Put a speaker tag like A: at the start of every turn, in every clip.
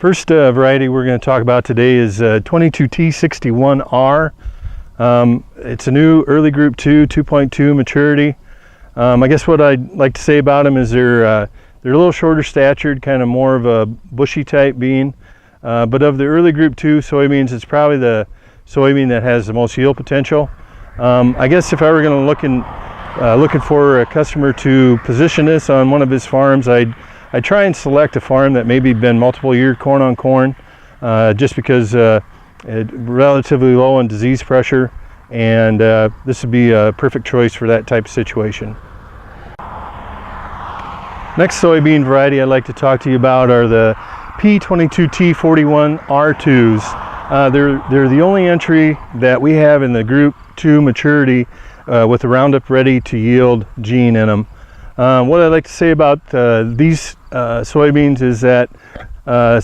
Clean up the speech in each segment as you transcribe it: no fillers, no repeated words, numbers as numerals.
A: First variety we're going to talk about today is 22T61R. It's a new early group 2.2 maturity. I guess what I'd like to say about them is they're a little shorter statured, kind of more of a bushy type bean. But of the early group 2 soybeans, it's probably the soybean that has the most yield potential. I guess if I were going to looking for a customer to position this on one of his farms, I'd try and select a farm that maybe been multiple year corn on corn, just because it's relatively low on disease pressure, and this would be a perfect choice for that type of situation. Next soybean variety I'd like to talk to you about are the P22T41R2s. They're the only entry that we have in the group 2 maturity with the Roundup Ready to Yield gene in them. What I'd like to say about these soybeans is that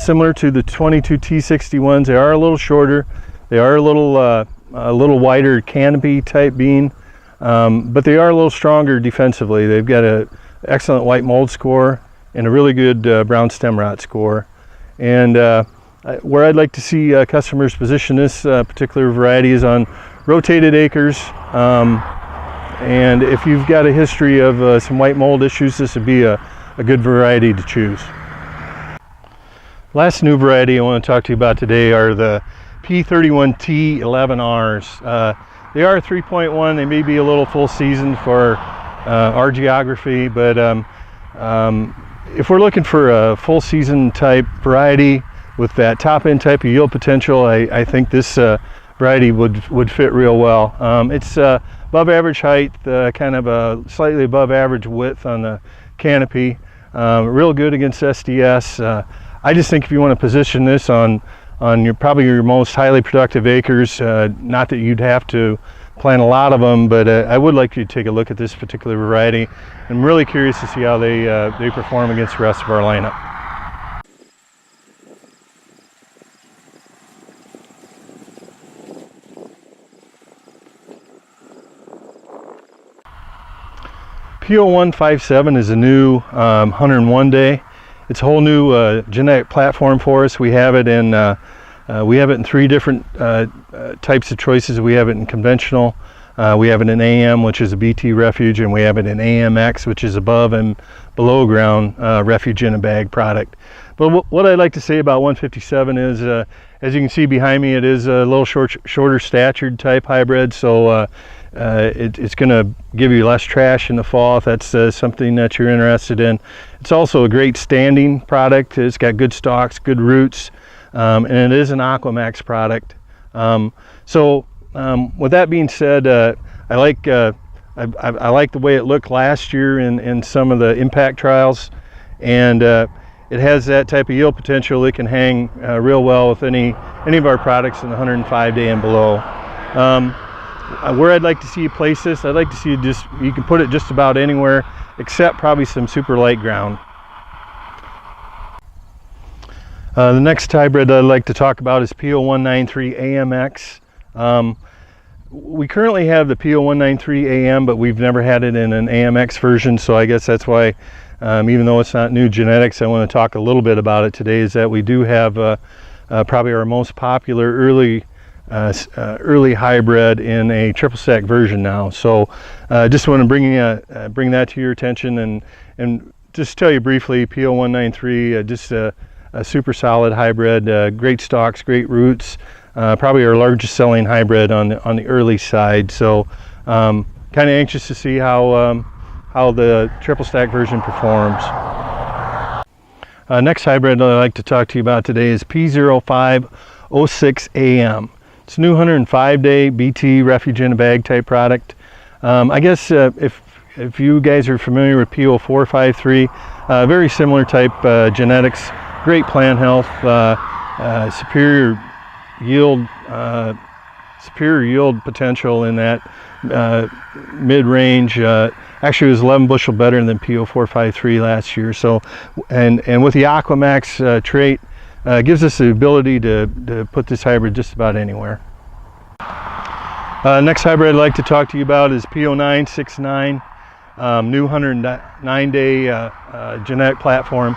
A: similar to the 22T61s, they are a little shorter. They are a little wider canopy type bean, but they are a little stronger defensively. They've got an excellent white mold score and a really good brown stem rot score. And where I'd like to see customers position this particular variety is on rotated acres. And if you've got a history of some white mold issues, this would be a good variety to choose. Last new variety I want to talk to you about today are the P31T11Rs. They are 3.1. They may be a little full season for our geography, but if we're looking for a full season type variety with that top end type of yield potential, I think this variety would fit real well. It's above average height, kind of a slightly above average width on the canopy, real good against SDS. I just think if you want to position this on probably your most highly productive acres, not that you'd have to plant a lot of them, but I would like you to take a look at this particular variety. I'm really curious to see how they perform against the rest of our lineup. P0157 is a new 101 day. It's a whole new genetic platform for us. We have it in 3 different types of choices. We have it in conventional, we have it in AM, which is a BT refuge, and we have it in AMX, which is above and below ground refuge in a bag product. But what I'd like to say about 157 is, as you can see behind me, it is a little shorter statured type hybrid, so it's going to give you less trash in the fall if that's something that you're interested in. It's also a great standing product. It's got good stalks, good roots, and it is an Aquamax product. With that being said, I like the way it looked last year in some of the impact trials, and it has that type of yield potential. It can hang real well with any of our products in the 105 day and below. Where I'd like to see you place this, I'd like to see you can put it just about anywhere except probably some super light ground. The next hybrid I'd like to talk about is P0193 AMX. We currently have the P0193 AM, but we've never had it in an AMX version, so I guess that's why, even though it's not new genetics, I want to talk a little bit about it today, is that we do have probably our most popular early hybrid in a triple stack version now. So just want to bring that to your attention and just tell you briefly, P0193, just a super solid hybrid, great stalks, great roots, probably our largest selling hybrid on the early side. So kind of anxious to see how the triple stack version performs. Next hybrid I'd like to talk to you about today is P0506 AM. It's a new 105 day BT refuge in a bag type product. I guess if you guys are familiar with P0453, very similar type genetics, great plant health, superior yield potential in that mid-range. Actually, it was 11 bushel better than P0453 last year. So, and with the Aquamax trait, gives us the ability to put this hybrid just about anywhere. Next hybrid I'd like to talk to you about is P0969, new 109 day genetic platform.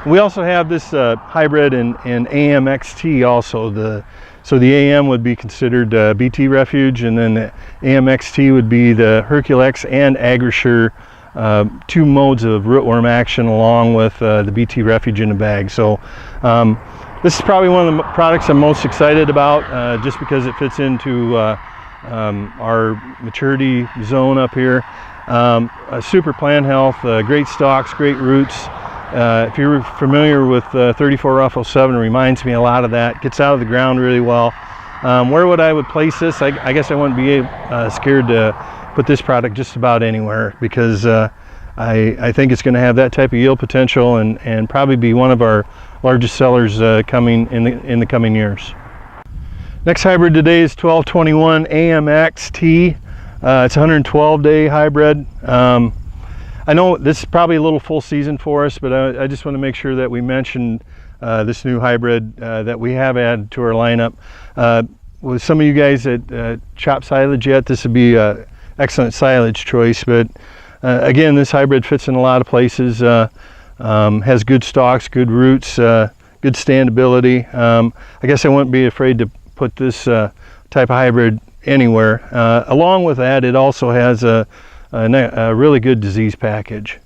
A: We also have this hybrid in AMXT also. So the AM would be considered BT refuge, and then the AMXT would be the Herculex and Agrasure, 2 modes of rootworm action along with the BT refuge in the bag. So this is probably one of the products I'm most excited about, just because it fits into our maturity zone up here. Super plant health, great stalks, great roots. If you're familiar with 34F07, it reminds me a lot of that. Gets out of the ground really well. Where would I place this? I guess I wouldn't be scared to put this product just about anywhere, because I think it's going to have that type of yield potential and probably be one of our largest sellers coming in the coming years. Next hybrid today is 1221 AMXT. It's a 112-day hybrid. I know this is probably a little full season for us, but I just want to make sure that we mention this new hybrid that we have added to our lineup. With some of you guys that chop silage yet, this would be an excellent silage choice. But again, this hybrid fits in a lot of places. Has good stalks, good roots, good standability. I guess I wouldn't be afraid to put this type of hybrid anywhere. Along with that, it also has a really good disease package.